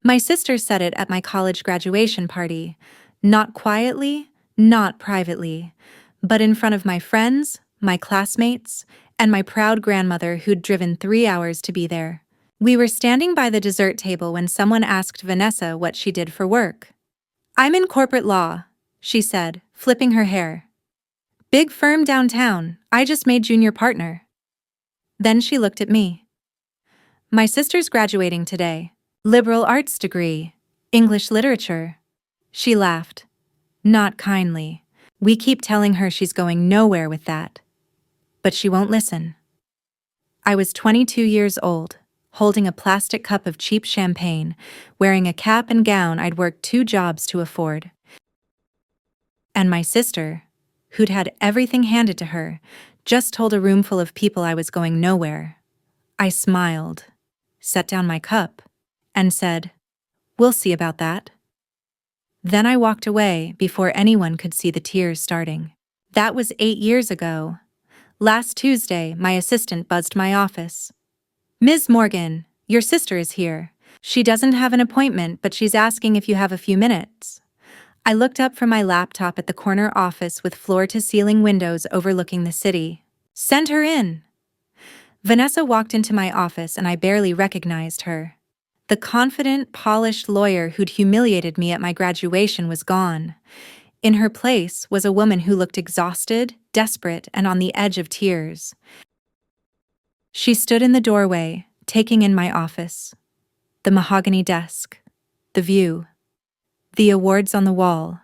My sister said it at my college graduation party, not quietly, not privately, but in front of my friends, my classmates, and my proud grandmother who'd driven 3 hours to be there. We were standing by the dessert table when someone asked Vanessa what she did for work. "I'm in corporate law," she said, flipping her hair. "Big firm downtown, I just made junior partner." Then she looked at me. "My sister's graduating today. Liberal arts degree, English literature." She laughed. Not kindly. "We keep telling her she's going nowhere with that. But she won't listen." I was 22 years old, holding a plastic cup of cheap champagne, wearing a cap and gown I'd worked 2 jobs to afford. And my sister, who'd had everything handed to her, just told a room full of people I was going nowhere. I smiled, set down my cup, and said, "We'll see about that." Then I walked away before anyone could see the tears starting. That was 8 years ago. Last Tuesday, my assistant buzzed my office. "Ms. Morgan, your sister is here. She doesn't have an appointment, but she's asking if you have a few minutes." I looked up from my laptop at the corner office with floor-to-ceiling windows overlooking the city. "Send her in." Vanessa walked into my office and I barely recognized her. The confident, polished lawyer who'd humiliated me at my graduation was gone. In her place was a woman who looked exhausted, desperate, and on the edge of tears. She stood in the doorway, taking in my office. The mahogany desk, the view, the awards on the wall,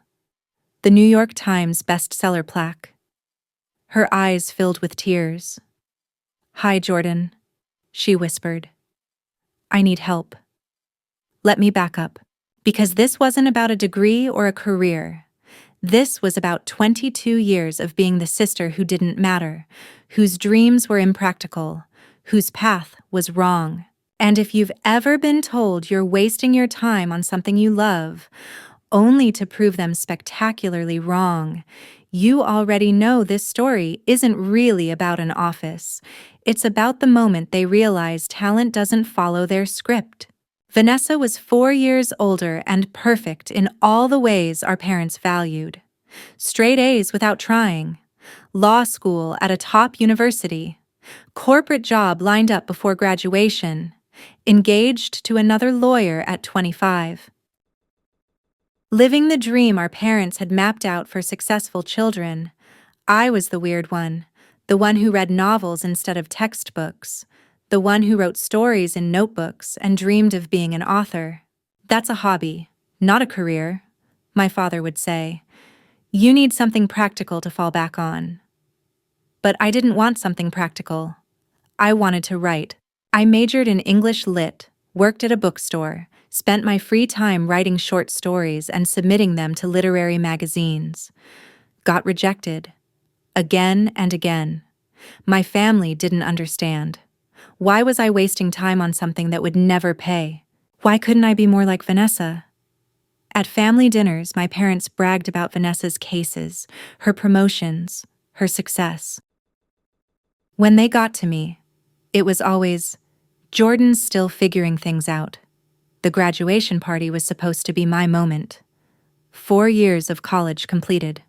the New York Times bestseller plaque. Her eyes filled with tears. "Hi, Jordan," she whispered. "I need help." Let me back up, because this wasn't about a degree or a career. This was about 22 years of being the sister who didn't matter, whose dreams were impractical, whose path was wrong. And if you've ever been told you're wasting your time on something you love, only to prove them spectacularly wrong, you already know this story isn't really about an office. It's about the moment they realize talent doesn't follow their script. Vanessa was 4 years older and perfect in all the ways our parents valued. Straight A's without trying, law school at a top university, corporate job lined up before graduation, engaged to another lawyer at 25. Living the dream our parents had mapped out for successful children. I was the weird one, the one who read novels instead of textbooks, the one who wrote stories in notebooks and dreamed of being an author. "That's a hobby, not a career," my father would say. "You need something practical to fall back on." But I didn't want something practical. I wanted to write. I majored in English Lit, worked at a bookstore, spent my free time writing short stories and submitting them to literary magazines. Got rejected. Again and again. My family didn't understand. Why was I wasting time on something that would never pay? Why couldn't I be more like Vanessa? At family dinners, my parents bragged about Vanessa's cases, her promotions, her success. When they got to me, it was always, "Jordan's still figuring things out." The graduation party was supposed to be my moment. 4 years of college completed.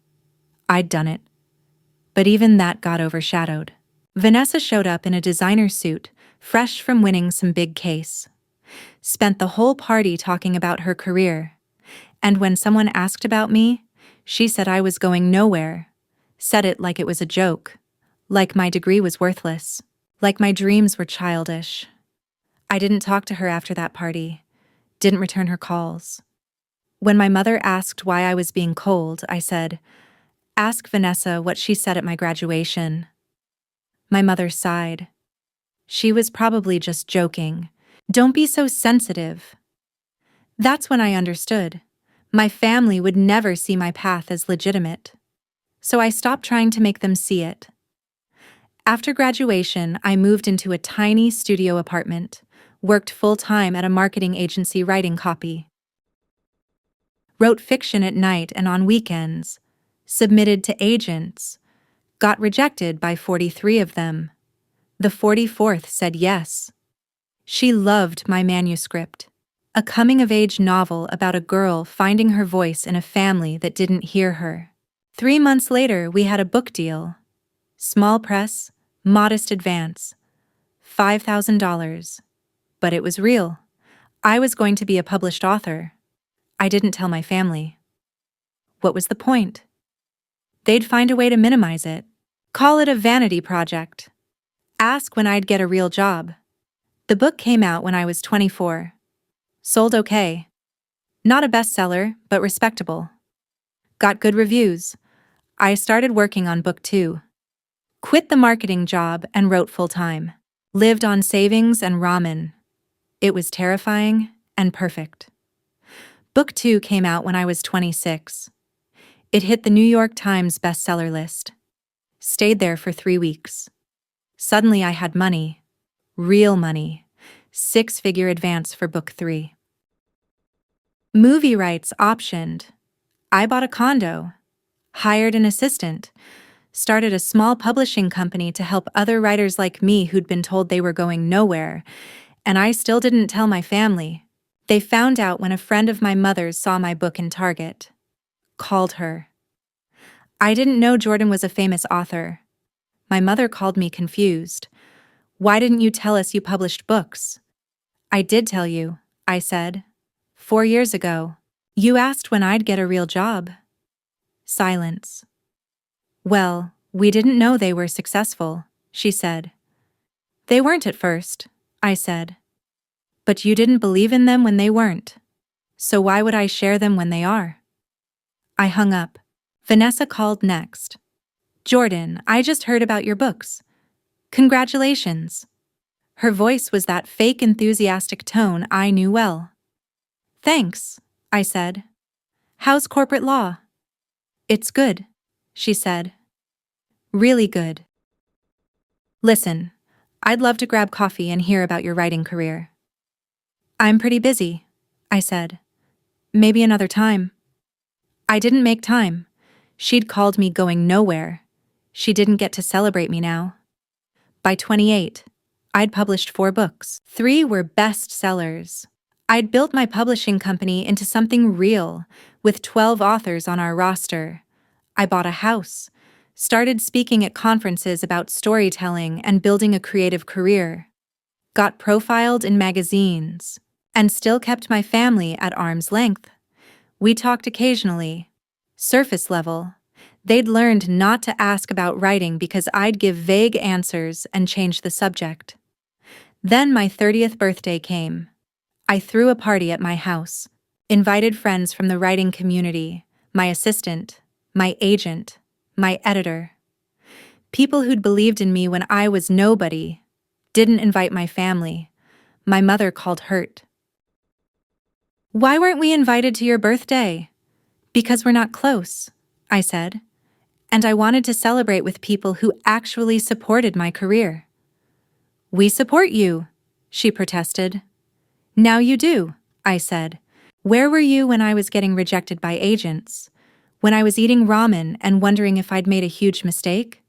I'd done it. But even that got overshadowed. Vanessa showed up in a designer suit, fresh from winning some big case. Spent the whole party talking about her career. And when someone asked about me, she said I was going nowhere. Said it like it was a joke. Like my degree was worthless. Like my dreams were childish. I didn't talk to her after that party. Didn't return her calls. When my mother asked why I was being cold, I said, "Ask Vanessa what she said at my graduation." My mother sighed. She was probably just joking. "Don't be so sensitive." That's when I understood. My family would never see my path as legitimate. So I stopped trying to make them see it. After graduation, I moved into a tiny studio apartment, worked full-time at a marketing agency writing copy. Wrote fiction at night and on weekends, submitted to agents, got rejected by 43 of them. The 44th said yes. She loved my manuscript. A coming-of-age novel about a girl finding her voice in a family that didn't hear her. 3 months later, we had a book deal. Small press, modest advance. $5,000. But it was real. I was going to be a published author. I didn't tell my family. What was the point? They'd find a way to minimize it. Call it a vanity project. Ask when I'd get a real job. The book came out when I was 24. Sold okay. Not a bestseller, but respectable. Got good reviews. I started working on book 2. Quit the marketing job and wrote full-time. Lived on savings and ramen. It was terrifying and perfect. Book 2 came out when I was 26. It hit the New York Times bestseller list. Stayed there for 3 weeks. Suddenly I had money. Real money. 6-figure advance for book 3. Movie rights optioned. I bought a condo. Hired an assistant. Started a small publishing company to help other writers like me who'd been told they were going nowhere, and I still didn't tell my family. They found out when a friend of my mother's saw my book in Target. Called her. I didn't know Jordan was a famous author. My mother called me confused. Why didn't you tell us you published books? I did tell you, I said. 4 years ago. You asked when I'd get a real job. Silence. Well, we didn't know they were successful, she said. They weren't at first, I said. But you didn't believe in them when they weren't. So why would I share them when they are? I hung up. Vanessa called next. Jordan, I just heard about your books. Congratulations. Her voice was that fake enthusiastic tone I knew well. Thanks, I said. How's corporate law? It's good, she said. Really good. Listen, I'd love to grab coffee and hear about your writing career. I'm pretty busy, I said. Maybe another time. I didn't make time. She'd called me going nowhere. She didn't get to celebrate me now. By 28, I'd published 4 books. 3 were bestsellers. I'd built my publishing company into something real, with 12 authors on our roster. I bought a house, started speaking at conferences about storytelling and building a creative career, got profiled in magazines, and still kept my family at arm's length. We talked occasionally, surface level. They'd learned not to ask about writing because I'd give vague answers and change the subject. Then my 30th birthday came. I threw a party at my house, invited friends from the writing community, my assistant, my agent, my editor. People who'd believed in me when I was nobody. Didn't invite my family. My mother called hurt. Why weren't we invited to your birthday? Because we're not close, I said. And I wanted to celebrate with people who actually supported my career. We support you, she protested. Now you do, I said. Where were you when I was getting rejected by agents? When I was eating ramen and wondering if I'd made a huge mistake?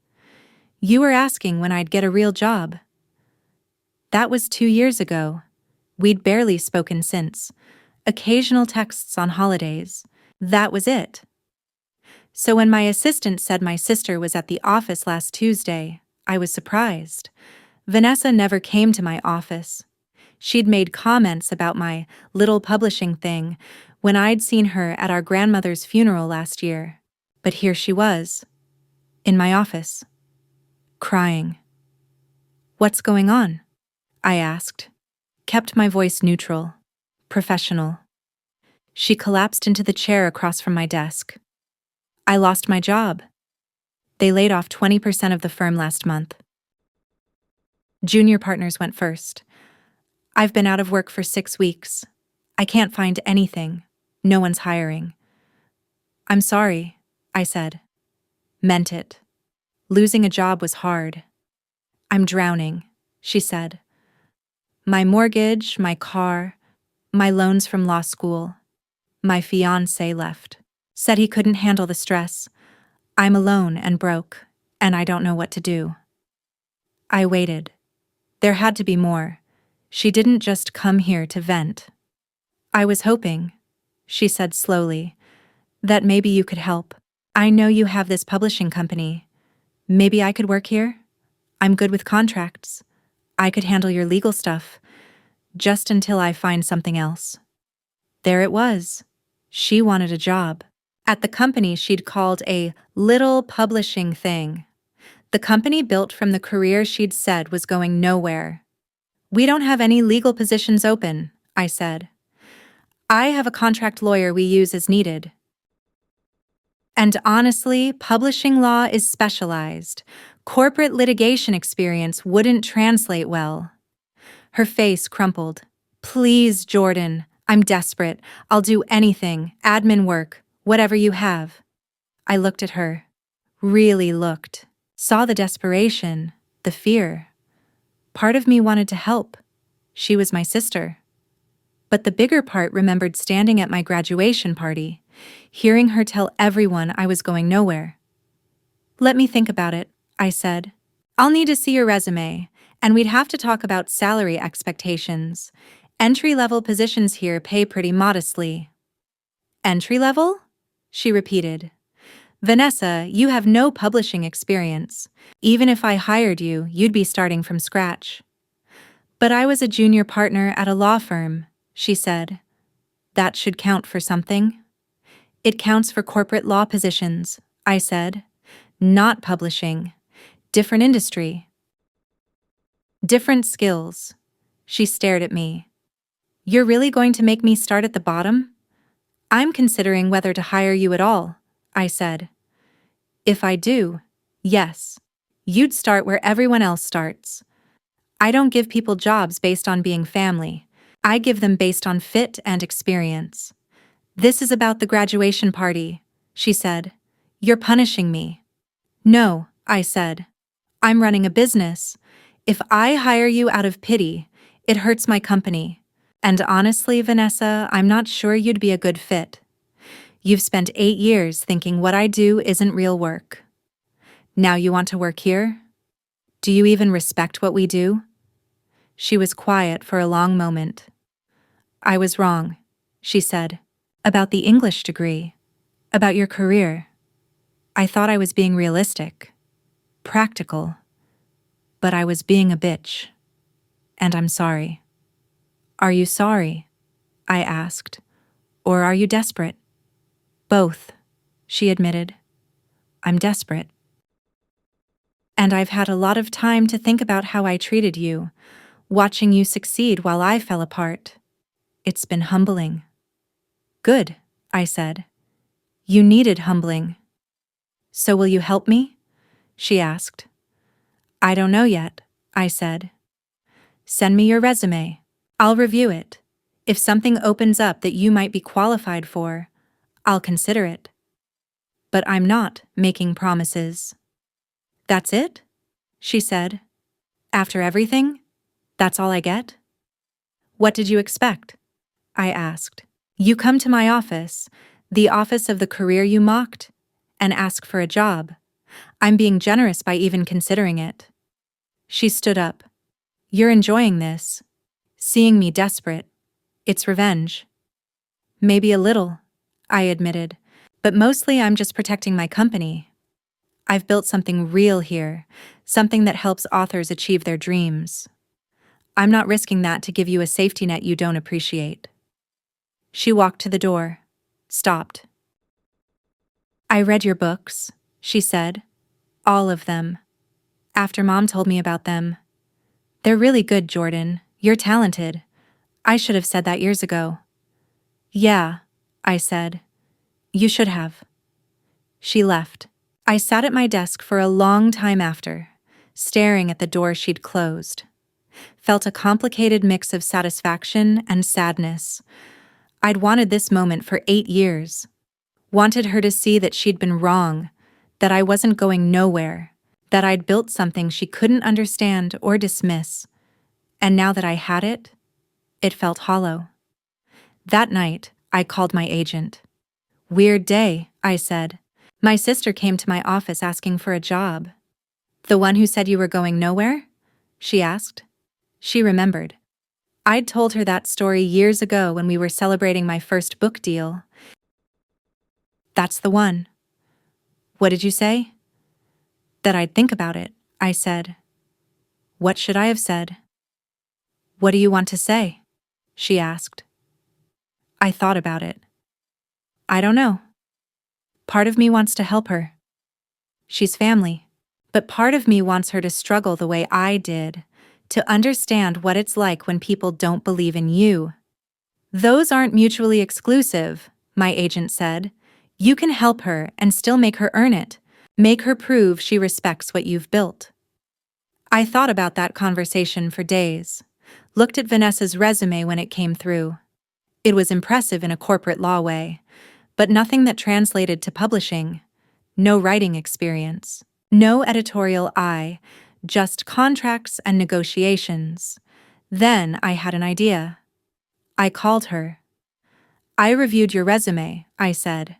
You were asking when I'd get a real job. That was 2 years ago. We'd barely spoken since. Occasional texts on holidays. That was it. So when my assistant said my sister was at the office last Tuesday, I was surprised. Vanessa never came to my office. She'd made comments about my little publishing thing when I'd seen her at our grandmother's funeral last year. But here she was, in my office, crying. What's going on? I asked. Kept my voice neutral, professional. She collapsed into the chair across from my desk. I lost my job. They laid off 20% of the firm last month. Junior partners went first. I've been out of work for 6 weeks. I can't find anything. No one's hiring. I'm sorry, I said. Meant it. Losing a job was hard. I'm drowning, she said. My mortgage, my car, my loans from law school. My fiancé left. Said he couldn't handle the stress. I'm alone and broke, and I don't know what to do. I waited. There had to be more. She didn't just come here to vent. I was hoping, she said slowly, that maybe you could help. I know you have this publishing company. Maybe I could work here? I'm good with contracts. I could handle your legal stuff, just until I find something else. There it was. She wanted a job at the company she'd called a little publishing thing. The company built from the career she'd said was going nowhere. We don't have any legal positions open, I said. I have a contract lawyer we use as needed. And honestly, publishing law is specialized. Corporate litigation experience wouldn't translate well. Her face crumpled. Please, Jordan, I'm desperate. I'll do anything, admin work, whatever you have. I looked at her. Really looked. Saw the desperation, the fear. Part of me wanted to help. She was my sister. But the bigger part remembered standing at my graduation party, hearing her tell everyone I was going nowhere. Let me think about it, I said. I'll need to see your resume, and we'd have to talk about salary expectations. Entry-level positions here pay pretty modestly. Entry-level? She repeated. Vanessa, you have no publishing experience. Even if I hired you, you'd be starting from scratch. But I was a junior partner at a law firm, she said. That should count for something. It counts for corporate law positions, I said. Not publishing. Different industry. Different skills. She stared at me. You're really going to make me start at the bottom? I'm considering whether to hire you at all, I said. If I do, yes. You'd start where everyone else starts. I don't give people jobs based on being family. I give them based on fit and experience. This is about the graduation party, she said. You're punishing me. No, I said. I'm running a business. If I hire you out of pity, it hurts my company. And honestly, Vanessa, I'm not sure you'd be a good fit. You've spent 8 years thinking what I do isn't real work. Now you want to work here? Do you even respect what we do? She was quiet for a long moment. I was wrong, she said. About the English degree. About your career. I thought I was being realistic. Practical. But I was being a bitch. And I'm sorry. Are you sorry? I asked. Or are you desperate? Both, she admitted. I'm desperate. And I've had a lot of time to think about how I treated you, watching you succeed while I fell apart. It's been humbling. Good, I said. You needed humbling. So will you help me? She asked. I don't know yet, I said. Send me your resume. I'll review it. If something opens up that you might be qualified for, I'll consider it. But I'm not making promises. That's it? She said. After everything? That's all I get? What did you expect? I asked. You come to my office, the office of the career you mocked, and ask for a job. I'm being generous by even considering it. She stood up. You're enjoying this. Seeing me desperate. It's revenge. Maybe a little, I admitted, but mostly I'm just protecting my company. I've built something real here, something that helps authors achieve their dreams. I'm not risking that to give you a safety net you don't appreciate. She walked to the door, stopped. I read your books, she said. All of them. After Mom told me about them. They're really good, Jordan. You're talented. I should have said that years ago. Yeah, I said. You should have. She left. I sat at my desk for a long time after, staring at the door she'd closed. Felt a complicated mix of satisfaction and sadness. I'd wanted this moment for 8 years. Wanted her to see that she'd been wrong, that I wasn't going nowhere, that I'd built something she couldn't understand or dismiss. And now that I had it, it felt hollow. That night, I called my agent. Weird day, I said. My sister came to my office asking for a job. The one who said you were going nowhere? She asked. She remembered. I'd told her that story years ago when we were celebrating my first book deal. That's the one. What did you say? That I'd think about it, I said. What should I have said? What do you want to say? She asked. I thought about it. I don't know. Part of me wants to help her. She's family. But part of me wants her to struggle the way I did, to understand what it's like when people don't believe in you. Those aren't mutually exclusive, my agent said. You can help her and still make her earn it. Make her prove she respects what you've built. I thought about that conversation for days. Looked at Vanessa's resume when it came through. It was impressive in a corporate law way, but nothing that translated to publishing. No writing experience. No editorial eye, just contracts and negotiations. Then I had an idea. I called her. I reviewed your resume, I said.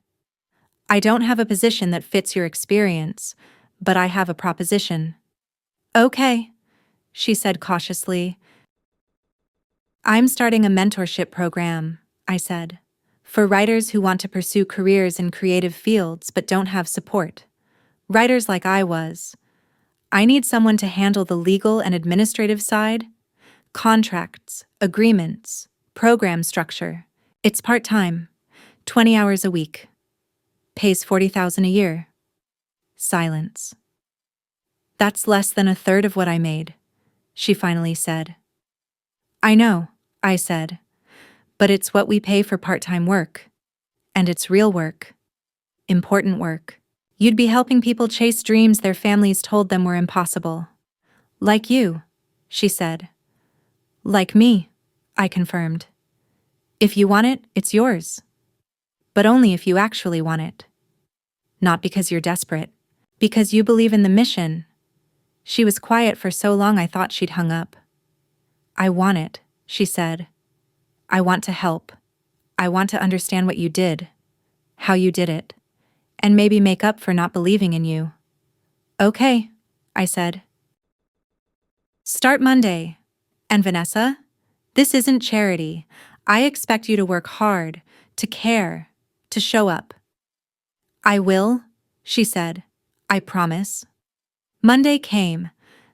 I don't have a position that fits your experience, but I have a proposition. Okay, she said cautiously. I'm starting a mentorship program, I said, for writers who want to pursue careers in creative fields but don't have support. Writers like I was. I need someone to handle the legal and administrative side, contracts, agreements, program structure. It's part-time, 20 hours a week. Pays $40,000 a year. Silence. That's less than a third of what I made, she finally said. I know, I said, but it's what we pay for part-time work. And it's real work. Important work. You'd be helping people chase dreams their families told them were impossible. Like you, she said. Like me, I confirmed. If you want it, it's yours. But only if you actually want it. Not because you're desperate. Because you believe in the mission. She was quiet for so long I thought she'd hung up. I want it, she said. I want to help. I want to understand what you did. How you did it. And maybe make up for not believing in you. Okay, I said. Start Monday. And Vanessa, this isn't charity. I expect you to work hard, to care, to show up. I will, she said. I promise. Monday came.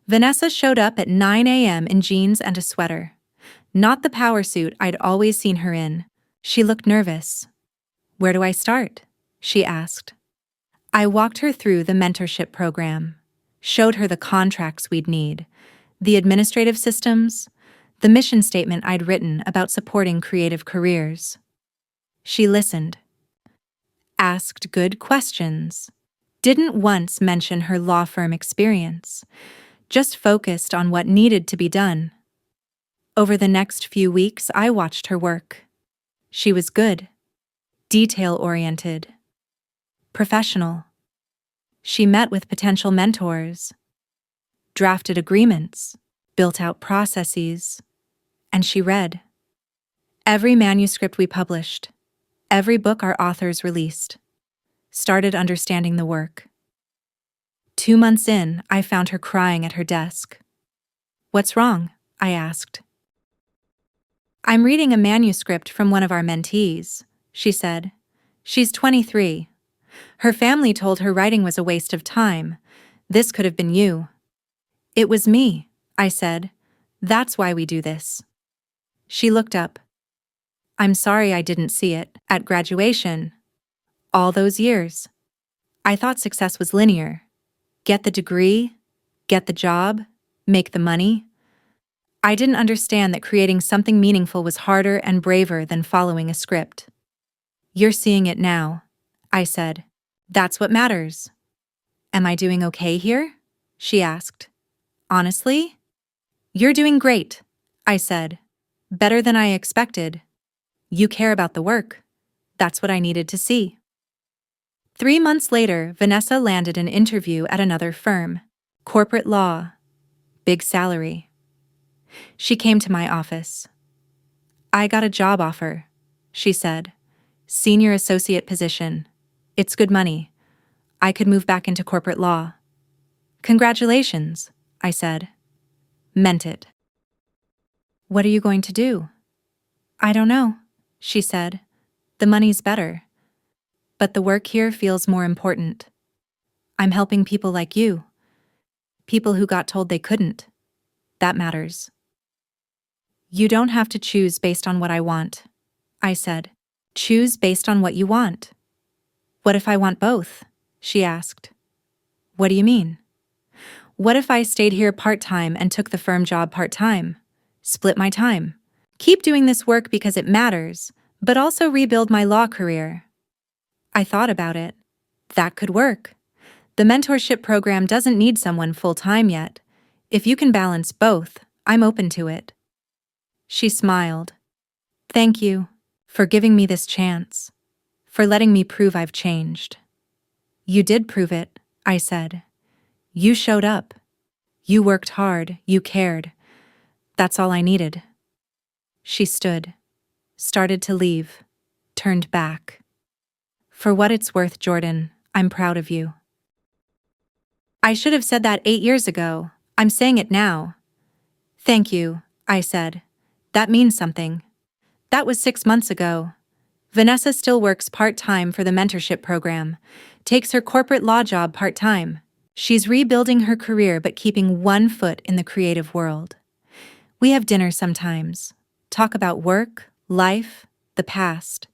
Vanessa showed up at 9 a.m. in jeans and a sweater. Not the power suit I'd always seen her in. She looked nervous. Where do I start? She asked. I walked her through the mentorship program, showed her the contracts we'd need, the administrative systems, the mission statement I'd written about supporting creative careers. She listened, asked good questions, didn't once mention her law firm experience, just focused on what needed to be done. Over the next few weeks, I watched her work. She was good, detail-oriented, professional. She met with potential mentors, drafted agreements, built out processes, and she read. Every manuscript we published, every book our authors released, started understanding the work. 2 months in, I found her crying at her desk. What's wrong? I asked. I'm reading a manuscript from one of our mentees, she said. She's 23. Her family told her writing was a waste of time. This could have been you. It was me, I said. That's why we do this. She looked up. I'm sorry I didn't see it at graduation. All those years. I thought success was linear. Get the degree, get the job, make the money. I didn't understand that creating something meaningful was harder and braver than following a script. You're seeing it now, I said. That's what matters. Am I doing okay here? She asked. Honestly? You're doing great, I said. Better than I expected. You care about the work. That's what I needed to see. 3 months later, Vanessa landed an interview at another firm. Corporate law. Big salary. She came to my office. I got a job offer, she said. Senior associate position. It's good money. I could move back into corporate law. Congratulations, I said. Meant it. What are you going to do? I don't know, she said. The money's better. But the work here feels more important. I'm helping people like you. People who got told they couldn't. That matters. You don't have to choose based on what I want, I said. Choose based on what you want. What if I want both? She asked. What do you mean? What if I stayed here part-time and took the firm job part-time? Split my time. Keep doing this work because it matters, but also rebuild my law career. I thought about it. That could work. The mentorship program doesn't need someone full-time yet. If you can balance both, I'm open to it. She smiled. Thank you for giving me this chance, for letting me prove I've changed. You did prove it, I said. You showed up. You worked hard, you cared. That's all I needed. She stood, started to leave, turned back. For what it's worth, Jordan, I'm proud of you. I should have said that 8 years ago. I'm saying it now. Thank you, I said. That means something. That was 6 months ago. Vanessa still works part-time for the mentorship program, takes her corporate law job part-time. She's rebuilding her career but keeping one foot in the creative world. We have dinner sometimes, talk about work, life, the past.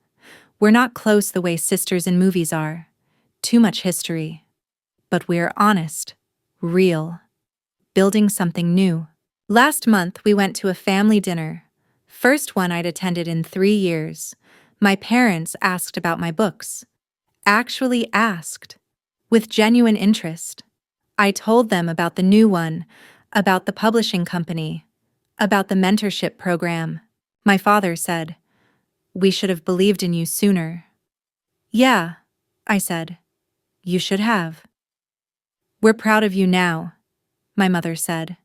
We're not close the way sisters in movies are. Too much history. But we're honest, real, building something new. Last month we went to a family dinner. First one I'd attended in 3 years. My parents asked about my books. Actually asked. With genuine interest. I told them about the new one, about the publishing company, about the mentorship program. My father said, "We should have believed in you sooner." Yeah, I said. You should have. We're proud of you now, my mother said.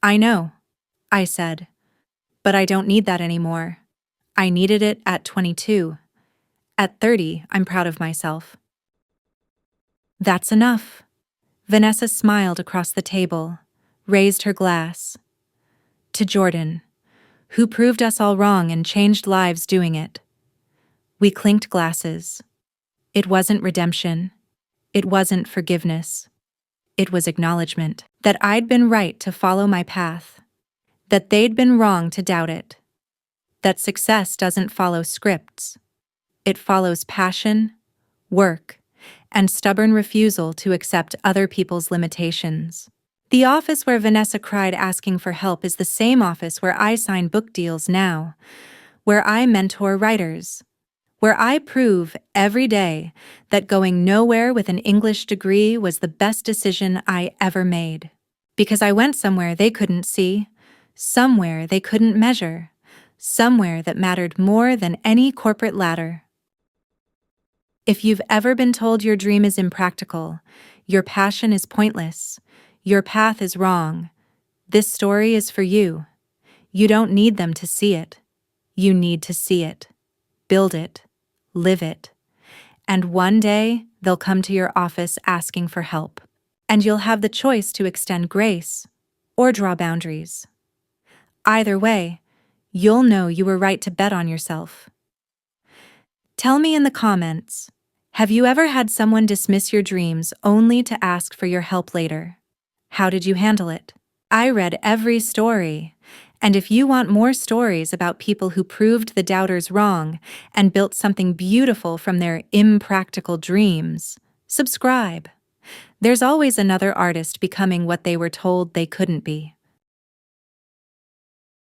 I know, I said. But I don't need that anymore. I needed it at 22. At 30, I'm proud of myself. That's enough. Vanessa smiled across the table, raised her glass. To Jordan, who proved us all wrong and changed lives doing it. We clinked glasses. It wasn't redemption. It wasn't forgiveness. It was acknowledgement that I'd been right to follow my path, that they'd been wrong to doubt it, that success doesn't follow scripts. It follows passion, work, and stubborn refusal to accept other people's limitations. The office where Vanessa cried asking for help is the same office where I sign book deals now, where I mentor writers, where I prove every day that going nowhere with an English degree was the best decision I ever made. Because I went somewhere they couldn't see, somewhere they couldn't measure, somewhere that mattered more than any corporate ladder. If you've ever been told your dream is impractical, your passion is pointless, your path is wrong, this story is for you. You don't need them to see it. You need to see it, build it, live it. And one day, they'll come to your office asking for help. And you'll have the choice to extend grace or draw boundaries. Either way, you'll know you were right to bet on yourself. Tell me in the comments, have you ever had someone dismiss your dreams only to ask for your help later? How did you handle it? I read every story, and if you want more stories about people who proved the doubters wrong and built something beautiful from their impractical dreams, subscribe. There's always another artist becoming what they were told they couldn't be.